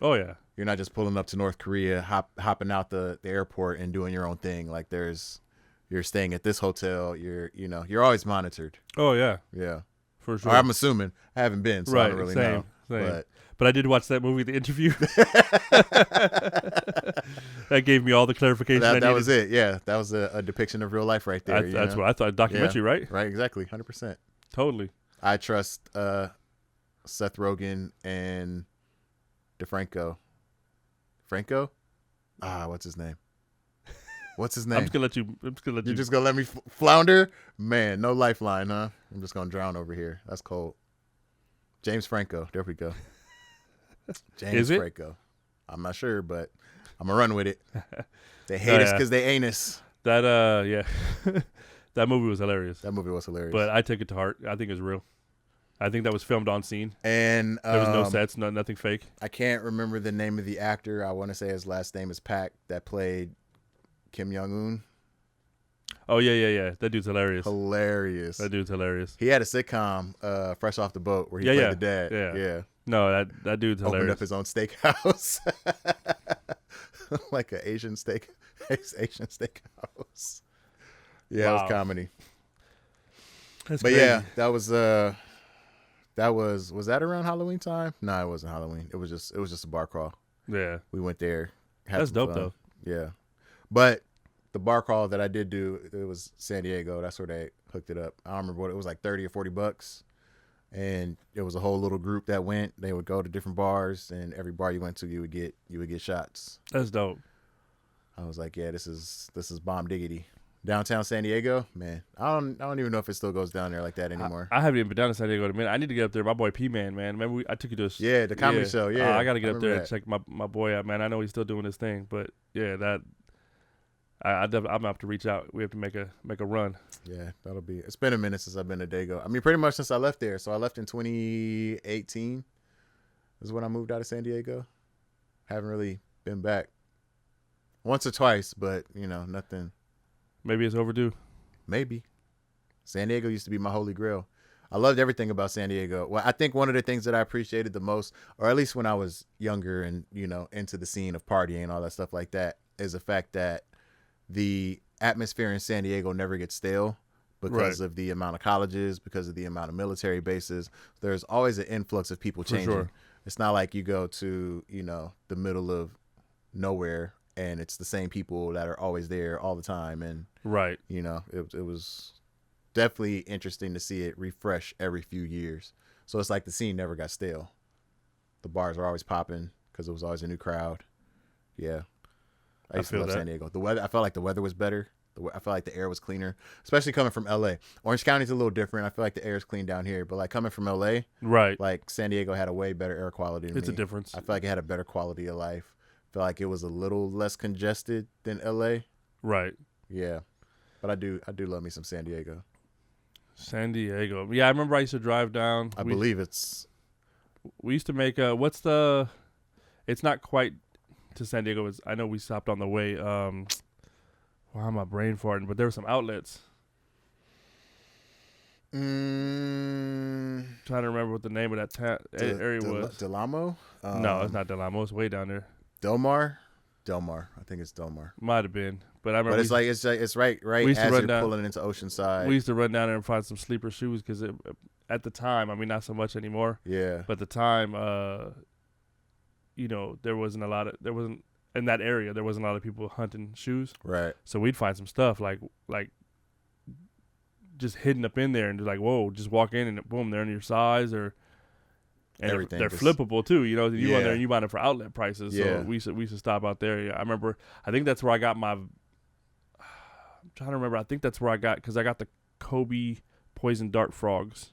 Oh yeah. You're not just pulling up to North Korea, hopping out the airport and doing your own thing. Like you're staying at this hotel. You're always monitored. Oh yeah. Yeah. For sure. Or I'm assuming. I haven't been, so I don't really know. Same. But I did watch that movie, The Interview. That gave me all the clarification I needed. That was it. Yeah, that was a depiction of real life right there. That's what I thought. Documentary, right? Right, exactly. 100%. Totally. I trust Seth Rogen and DeFranco. Franco? What's his name? What's his name? I'm just gonna let you. You're just gonna let me flounder? Man, no lifeline, huh? I'm just gonna drown over here. That's cold. James Franco. There we go. James Franco. I'm not sure, but I'm gonna run with it. They hate us because they ain't us. That yeah. That movie was hilarious. That movie was hilarious. But I took it to heart. I think it's real. I think that was filmed on scene. And there was no sets, nothing fake. I can't remember the name of the actor. I want to say his last name is Pak, that played Kim Jong-un. Oh yeah. That dude's hilarious. Hilarious. That dude's hilarious. He had a sitcom, Fresh Off the Boat, where he played the dad. Yeah. No, that dude's hilarious. Opened up his own steakhouse, like an Asian steakhouse. Yeah, It was comedy. That's but crazy. yeah, that that was that around Halloween time? No, it wasn't Halloween. It was just a bar crawl. Yeah. We went there. Had That's some dope, fun. though. Yeah, but the bar crawl that I did do, it was San Diego. That's where they hooked it up. I don't remember what it was, like $30 or $40, and it was a whole little group that went. They would go to different bars, and every bar you went to, you would get shots. That's dope. I was like, yeah, this is bomb diggity. Downtown San Diego, man. I don't even know if it still goes down there like that anymore. I haven't even been down to San Diego in a minute. I need to get up there. My boy P-Man, man. Remember I took you to a The comedy show. Yeah, I got to get up there and that. check my boy out, man. I know he's still doing his thing, but yeah, that I'm gonna have to reach out. We have to make a run. Yeah, that'll be. It's been a minute since I've been to Dago. I mean, pretty much since I left there. So I left in 2018. Is when I moved out of San Diego. Haven't really been back. Once or twice, but nothing. Maybe it's overdue. Maybe. San Diego used to be my holy grail. I loved everything about San Diego. Well, I think one of the things that I appreciated the most, or at least when I was younger and into the scene of partying and all that stuff like that, is the fact that the atmosphere in San Diego never gets stale because of the amount of colleges, because of the amount of military bases. There's always an influx of people changing. Sure. It's not like you go to, the middle of nowhere and it's the same people that are always there all the time. And, Right. it was definitely interesting to see it refresh every few years. So it's like the scene never got stale. The bars were always popping because it was always a new crowd. Yeah. I used to feel love that. San Diego. The weather, I felt like the weather was better. I felt like the air was cleaner, especially coming from LA. Orange County's a little different. I feel like the air is clean down here, but like coming from LA, Right. like San Diego had a way better air quality than It's a me. difference. I feel like it had a better quality of life. I feel like it was a little less congested than LA. Right. Yeah. But I do love me some San Diego. San Diego. Yeah, I remember I used to drive down. I believe it's We used to make it's not quite to San Diego. I know we stopped on the way. Why am I brain farting? But there were some outlets. Trying to remember what the name of that area was. Del Amo? No, it's not Del Amo. It's way down there. Del Mar. I think it's Del Mar. Might have been, but I remember. But it's right we used to as run you're down- pulling into Oceanside. we used to run down there and find some sleeper shoes because at the time, I mean, not so much anymore. Yeah. But at the time, there wasn't in that area. There wasn't a lot of people hunting shoes. Right. So we'd find some stuff like just hidden up in there and just like, whoa, just walk in and boom, they're in your size and Everything, they're just- flippable too. You go in there Yeah. and you buy them for outlet prices. So Yeah. we used to stop out there. Yeah, I remember. I think that's where I got my. I'm trying to remember. I think that's where I got the Kobe poison dart frogs,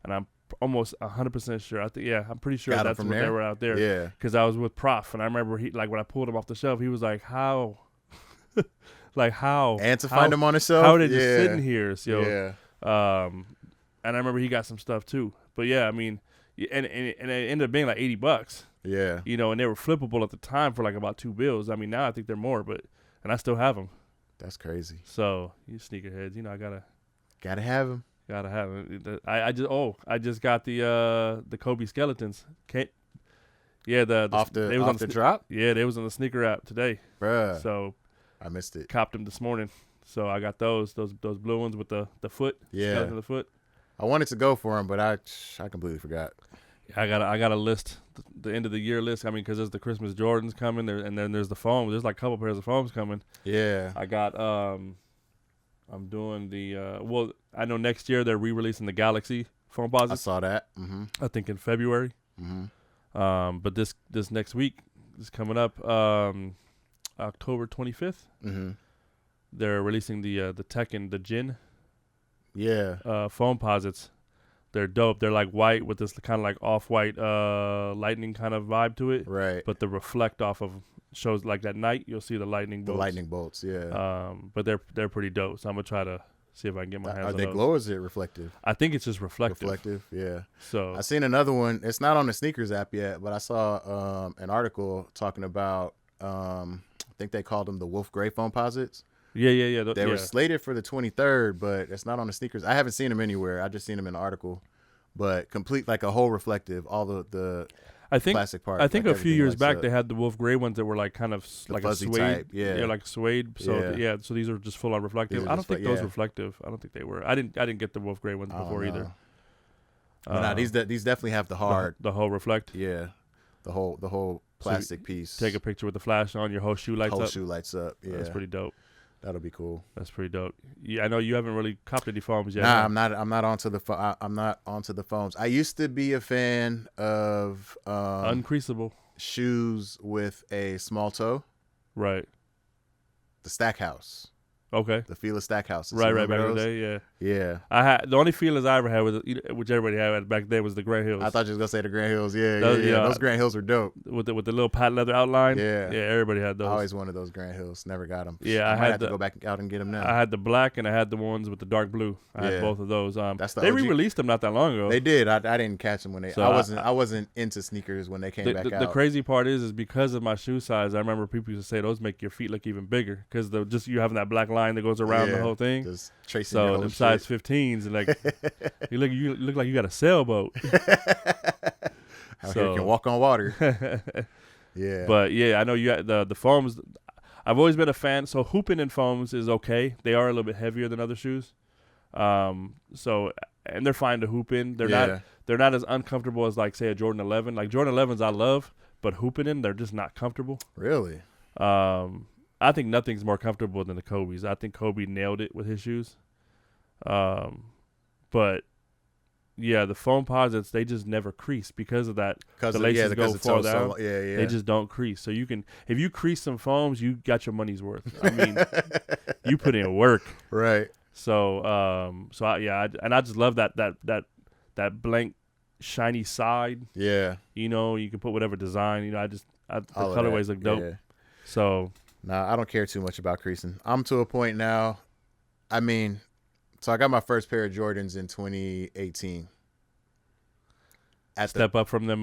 and I'm almost 100% sure. I'm pretty sure Got 'em that's from when they there? were out there. Yeah. Because I was with Prof, and I remember when I pulled them off the shelf, he was like, "How, like how?" And to find them on the shelf. How are they just yeah. sitting here? So, Yeah. and I remember he got some stuff too. But yeah, I mean, and it ended up being like $80, Yeah. and they were flippable at the time for like about $2. I mean, now I think they're more, and I still have them. That's crazy. So you sneakerheads, I Gotta have them. gotta have them. I just got the Kobe skeletons. Off they was on the drop? Yeah, they was on the sneaker app today. Bruh. So I missed it. copped them this morning. So I got those blue ones with the foot. Yeah. skeleton of the foot. I wanted to go for them, but I completely forgot. I got a list, the end of the year list. I mean, because there's the Christmas Jordans coming there, and then there's the foam. There's like a couple pairs of foams coming. Yeah. I got I'm doing the I know next year they're re-releasing the Galaxy foam I posits. saw that. Mm-hmm. I think in February. Mm-hmm. But this next week is coming up, October 25th. Mm-hmm. They're releasing the Tekken, the Jin Yeah. foam posits. They're dope. They're like white with this kind of like off-white lightning kind of vibe to it. Right. But the reflect off of shows like at night, you'll see the lightning The bolts. lightning bolts. Yeah. But they're pretty dope. So I'm gonna try to see if I can get my hands Are on they those. glow or is it reflective? I think it's just reflective. Reflective. Yeah. So I seen another one. It's not on the sneakers app yet, but I saw an article talking about. I think they called them the Wolf Gray foam posits. yeah. They were slated for the 23rd, but it's not on the sneakers. I haven't seen them anywhere. I just seen them in an article. But complete, like a whole reflective, all the I think plastic part. I think like a few everything years lights back up. they had the Wolf Gray ones that were like kind of The like a fuzzy suede, type, yeah. like suede. So Yeah. so these are just full on reflective. These are I don't just think like- those yeah. reflective. I don't think they were. I didn't get the Wolf Gray ones I don't before know. either. But nah, these definitely have the hard. the whole reflect. Yeah, the whole plastic piece. Take a picture with the flash on, your whole shoe lights whole up. shoe lights up. Yeah, That's pretty dope. That'll be cool. That's pretty dope. Yeah, I know you haven't really copped any foams yet. Nah, huh? I'm not onto the foams. I used to be a fan of Uncreasable. shoes with a small toe. Right. The Stackhouse. Okay. The Fila Stackhouses. Right, You back remember in the those? day, yeah. Yeah. I had the only feelers I ever had was, which everybody had back then, was the Grand Hills. I thought you was gonna say the Grand Hills. Yeah, Those- yeah. yeah. Those Grand Hills were dope. with the little patent leather outline. Yeah. Yeah, everybody had I those. always wanted those Grand Hills. Never got them. Yeah, I I might had have to the- go back out and get them now. I had the black and I had the ones with the dark blue. I had Yeah. both of those. That's the they OG. re-released them not that long ago. They did. I didn't catch them when they. So I wasn't into sneakers when they came back out. The crazy part is because of my shoe size, I remember people used to say those make your feet look even bigger because just you having that black line that goes around the Yeah, whole thing. Just tracing your So whole them shit. size 15s and like you look like you got a sailboat. Out here can walk on water. Yeah. But yeah, I know you had the foams. I've always been a fan. So hooping in foams is okay. They are a little bit heavier than other shoes. So and they're fine to hoop in. They're not as uncomfortable as like say a Jordan 11. Like Jordan 11s I love, but hooping in they're just not comfortable. Really? I think nothing's more comfortable than the Kobe's. I think Kobe nailed it with his shoes. But yeah, the foam posits they just never crease because of that. The laces go fall down. Yeah. They just don't crease. So you can, if you crease some foams, you got your money's worth. I mean, you put in work. Right. So I just love that blank shiny side. Yeah. You know, you can put whatever design. You know, the All of colorways that, look dope. yeah. So Nah, I don't care too much about creasing. I'm to a point now. I mean, so I got my first pair of Jordans in 2018. step up from them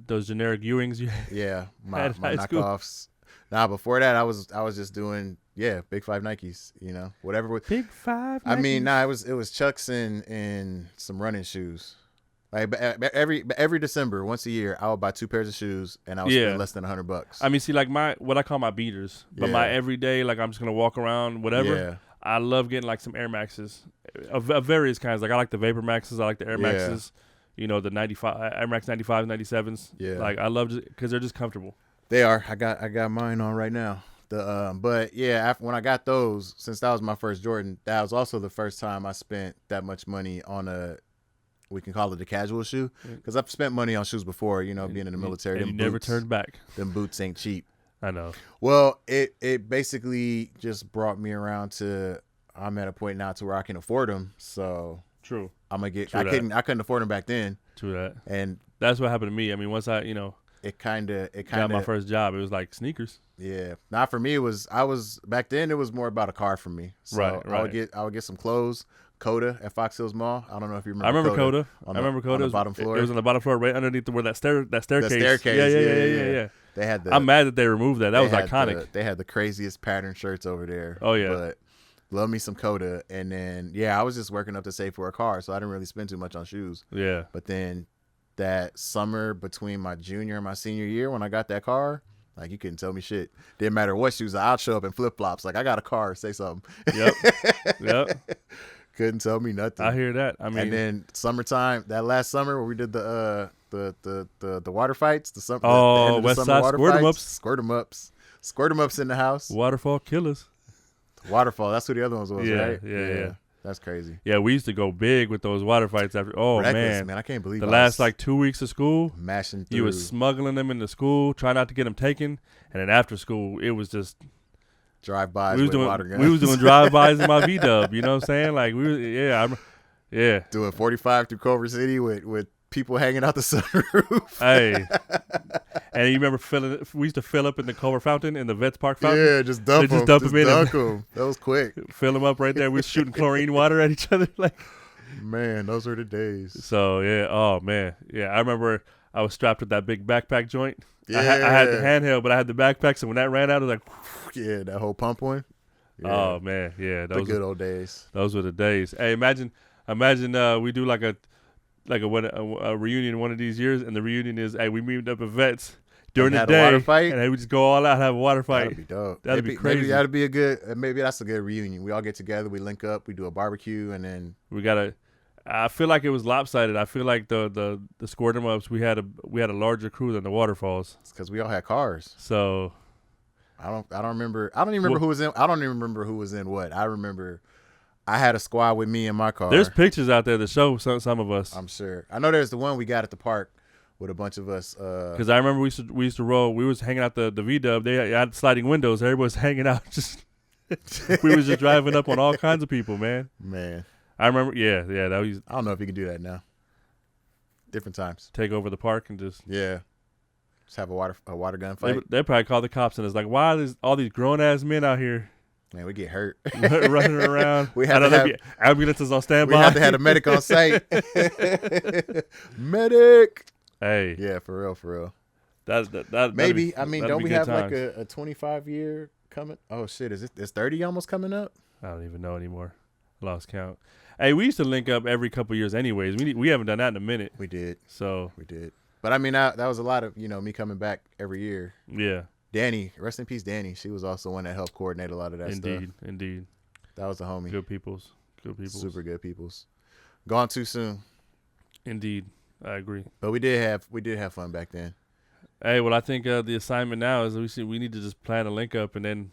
those generic Ewings. Yeah, my At high school. knockoffs. Nah, before that I was just doing Big 5 Nikes, whatever. Big 5. I mean, Nikes. it was Chucks and some running shoes. Like every December, once a year, I would buy 2 pairs of shoes and I would spend less than $100. I mean, see, like what I call my beaters, but my everyday, like I'm just gonna walk around, whatever. Yeah. I love getting like some Air Maxes of various kinds. Like I like the Vapor Maxes, I like the Air Maxes. You know, the 95 Air Max 95s, 97s. Yeah. Like I love because they're just comfortable. They are. I got mine on right now. But yeah, when I got those, since that was my first Jordan, that was also the first time I spent that much money on we can call it a casual shoe, because I've spent money on shoes before, being in the military. And Them you never boots- turned back. Them boots ain't cheap. I know. Well, it basically just brought me around to I'm at a point now to where I can afford them. So True. I'm gonna get. True I that. couldn't afford them back then, True that. and That's what happened to me. I mean, once I it kind of got my first job, it was like sneakers. Yeah, not for me. I was back then. It was more about a car for me. So Right. I would get some clothes. Coda at Fox Hills Mall. I don't know if you remember. I remember Coda. On I remember Coda. on the It was- bottom floor. It was on the bottom floor, right underneath where that staircase. The staircase. Yeah. They had the. I'm mad that they removed that. That was they had iconic. they had the craziest pattern shirts over there. Oh, yeah. But love me some Coda, and then I was just working up to save for a car, so I didn't really spend too much on shoes. Yeah. But then that summer between my junior and my senior year, when I got that car, like you couldn't tell me shit. Didn't matter what shoes. I'd show up in flip flops. Like I got a car. Say something. Yep. Couldn't tell me nothing. I hear that. I mean, And then summertime, that last summer where we did the water fights, the end of the West summer Side water squirt 'em ups. squirt 'em ups in the house. Waterfall Killers. Waterfall, that's who the other ones was, Yeah, right? yeah. That's crazy. Yeah, we used to go big with those water fights after. Oh Reckless, man, I can't believe the I last was like 2 weeks of school, mashing through. you was smuggling them into school, trying not to get them taken, and then after school, it was just drive-bys we was with doing water guns. we was doing drive-bys in my V-Dub. You know what I'm saying? Like yeah. doing 45 through Culver City with people hanging out the sunroof. Hey, and you remember we used to fill up in the Culver Fountain in the Vets Park Fountain. Yeah, just dump They them. just dump 'em in Dunk 'em. That was quick. Fill them up right there. We were shooting chlorine water at each other. Like Man, those were the days. so. Yeah. Oh man. Yeah. I remember I was strapped with that big backpack joint. Yeah. I had the handheld, but I had the backpack. So when that ran out, I was like, Yeah, that whole pump one. Yeah, oh man, yeah. the good old days. Those were the days. Hey, imagine we do like a reunion one of these years, and the reunion is we meet up at Vets during And the had a day, water fight? and we just go all out and have a water fight. That'd be dope. That'd be crazy. Maybe that'd be a good. Maybe that's a good reunion. We all get together, we link up, we do a barbecue, and then We gotta. I feel like it was lopsided. I feel like the squirt 'em ups we had a larger crew than the waterfalls. It's because we all had cars. So I don't remember. I don't even remember who was in. I don't even remember who was in what. I remember I had a squad with me in my car. there's pictures out there that show some of us. I'm sure. I know there's the one we got at the park with a bunch of us. Because I remember we used to roll. We was hanging out the V-Dub. They had sliding windows. Everybody was hanging out. Just we was just driving up on all kinds of people, man. Man, I remember. Yeah. That was I don't know if you can do that now. Different times. take over the park and just. Yeah. Just have a water gun fight. They probably call the cops and it's like, why is all these grown ass men out here Man, we get hurt. running around? We have I know to there'd be ambulances on standby. We have to have a medic on site. Medic. Hey, Yeah, for real. that Maybe. I mean, that'd don't be we good have times. like a 25 year coming? Oh shit, is 30 almost coming up? I don't even know anymore. Lost count. Hey, we used to link up every couple years, anyways. We haven't done that in a minute. We did. So But I mean, that was a lot of me coming back every year. yeah, Danny, rest in peace, Danny. She was also one that helped coordinate a lot of that stuff. indeed. That was the homie. Good peoples. Super good peoples. Gone too soon, Indeed, I agree. but we did have fun back then. Hey, well, I think the assignment now is we need to just plan a link up, and then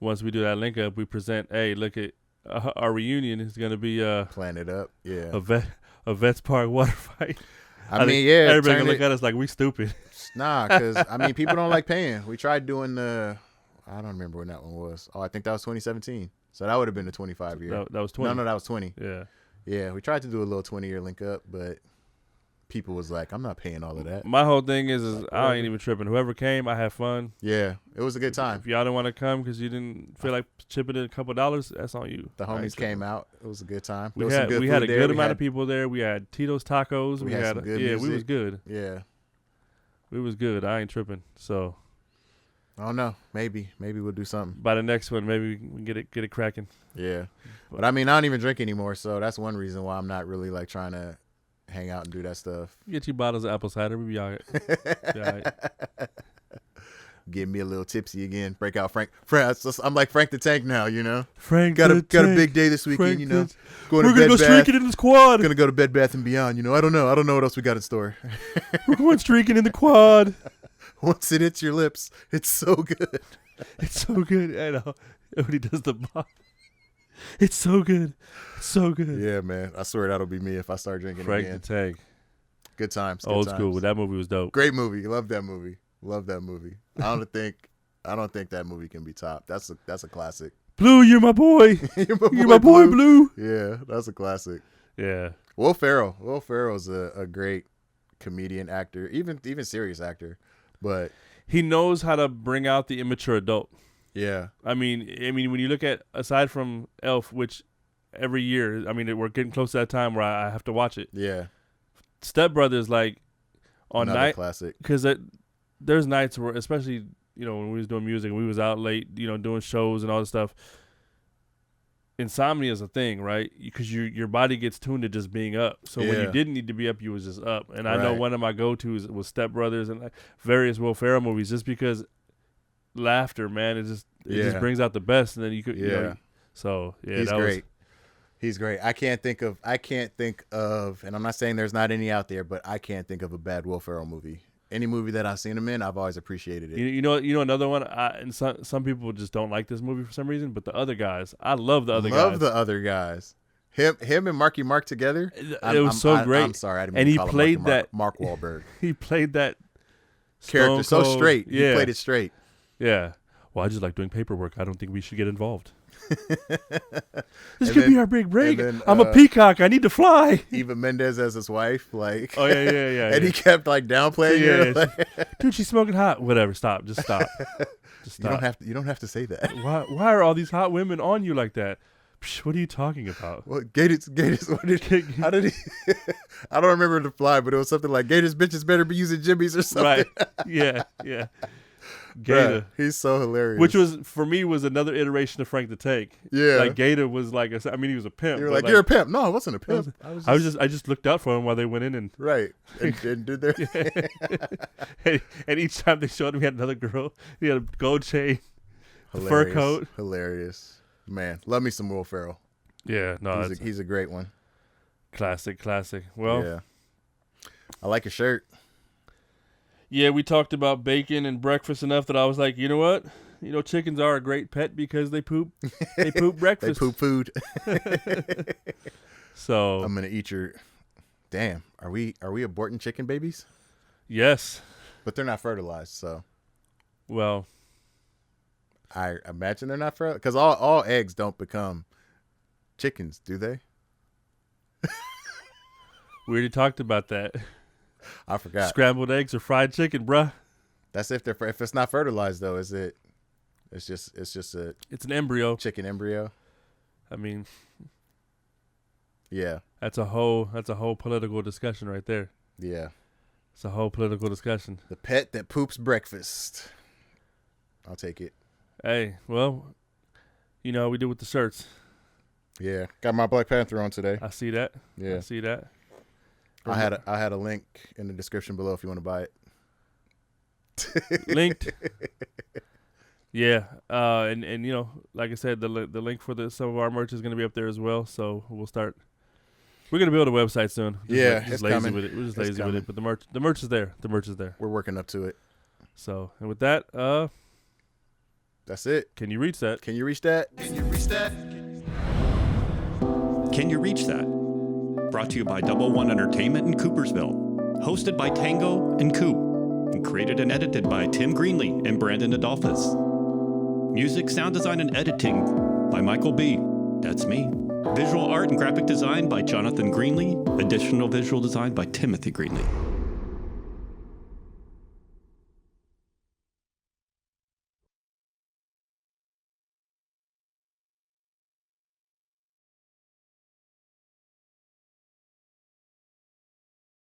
once we do that link up, we present. Hey, look at our reunion is going to be Plan it up, yeah. a Vets Park water fight. I think mean, yeah. everybody turn gonna look it- at us like we stupid. Nah, because I mean, people don't like paying. We tried doing the. I don't remember when that one was. Oh, I think that was 2017. So that would have been the 25 year. That was 20. No, that was 20. Yeah. Yeah, we tried to do a little 20-year link up, but people was like, "I'm not paying all of that." My whole thing is I whatever. ain't even tripping. Whoever came, I had fun. Yeah, it was a good time. If y'all didn't want to come because you didn't feel like chipping in a couple dollars, that's on you. The I ain't homies came tripping. out. It was a good time. We There was some had good we had food a there. good We amount had- of people there. We had Tito's tacos. We had some good we was music. good. Yeah, We was good. I ain't tripping. So I don't know. Maybe we'll do something. by the next one, maybe we can get it cracking. Yeah, but I mean, I don't even drink anymore, so that's one reason why I'm not really like trying to hang out and do that stuff. Get you bottles of apple cider. We be all right. Be all right. Get me a little tipsy again. Break out Frank. I'm like Frank the Tank now. Frank, Got a the Tank. big day this weekend. Frank Going We're to gonna Bed go Bath. streaking in the quad. Gonna go to Bed Bath and Beyond. I don't know what else we got in store. We're going streaking in the quad. Once it hits your lips, it's so good. It's so good. I know. When he does the bop. It's so good. It's so good. Yeah, man. I swear that'll be me if I start drinking Frank again. the Tank. Good times. Good Old times. school. That movie was dope. Great movie. Love that movie. I don't think that movie can be topped. That's a classic. Blue, you're my boy. You're my boy, Blue. Yeah, that's a classic. Yeah. Will Ferrell's a great comedian, actor, even serious actor. But He knows how to bring out the immature adult. yeah, I mean, when you look at, aside from Elf, which every year, we're getting close to that time where I have to watch it. yeah, Step Brothers, like, on another night, classic. because there's nights where, especially, when we was doing music, we was out late, doing shows and all this stuff. Insomnia is a thing, right? Because your body gets tuned to just being up. So when Yeah. you didn't need to be up, you was just up. And I know Right. one of my go-tos was Step Brothers and like various Will Ferrell movies, just because laughter, man, it just Yeah. brings out the best. And then you could, Yeah. so yeah, He's that great. He's great. I can't think of, and I'm not saying there's not any out there, but I can't think of a bad Will Ferrell movie. Any movie that I've seen him in, I've always appreciated it. You know another one. And some people just don't like this movie for some reason, but The Other Guys, I love The Other Guys. Love the other guys. Him and Marky Mark together. It was so great. I'm sorry, I didn't mean And to he call him played Marky that- Mark Wahlberg He played that character so Stone Cold- straight. Yeah, He played it straight. Yeah. Well, I just like doing paperwork. I don't think we should get involved. This And could then- be our big break. and then, I'm a peacock. I need to fly. Eva Mendes as his wife, like. Oh yeah. And he kept like downplaying Yeah, her. Like, Dude, she's smoking hot. Whatever. Stop. Just stop. Just you stop. don't have to say that. Why are all these hot women on you like that? Psh, what are you talking about? Well, Gators. How did he? I don't remember the fly, but it was something like Gators bitches better be using jimmies or something. Right. Yeah. Gator. Bruh, he's so hilarious. Which was, for me, was another iteration of Frank the Tank. Yeah. Like Gator was like, he was a pimp. You were but like, you're a pimp. No, I wasn't a I pimp. I just looked out for him while they went in and right. And did their and each time they showed him, he had another girl. He had a gold chain, a fur coat. Hilarious. Man, love me some Will Ferrell. Yeah, no, He's a great one. Classic. Well, Yeah. I like your shirt. yeah, we talked about bacon and breakfast enough that I was like, you know what? You know, chickens are a great pet because they poop. They poop They breakfast. poop food. So I'm gonna eat your. Damn. Are we aborting chicken babies? yes. But they're not fertilized, so Well, I imagine they're not fertilized. Because all eggs don't become chickens, do they? we already talked about that. I forgot. Scrambled eggs or fried chicken, bruh. That's if it's not fertilized though. Is it? It's just a It's an embryo. chicken embryo. I mean, Yeah. that's a whole political discussion right there. Yeah. It's a whole political discussion. The pet that poops breakfast. I'll take it. Hey, well, you know how we do with the shirts. Yeah. Got my Black Panther on today. I see that. Yeah. I see that. I had a link in the description below if you want to buy it. Linked. Yeah, and you know, like I said, the link for some of our merch is going to be up there as well. So we'll start. We're going to build a website soon. Yeah, just it's lazy coming. with it. We're just It's lazy with coming. it, but the merch is there. The merch is there. We're working up to it. So, and with that, That's it. can you reach that? Can you reach that? Can you reach that? Can You Reach That? Brought to you by Double One Entertainment in Coopersville. Hosted by Tango and Coop. And created and edited by Tim Greenlee and Brandon Adolphus. Music, sound design, and editing by Michael B. That's me. Visual art and graphic design by Jonathan Greenlee. Additional visual design by Timothy Greenlee.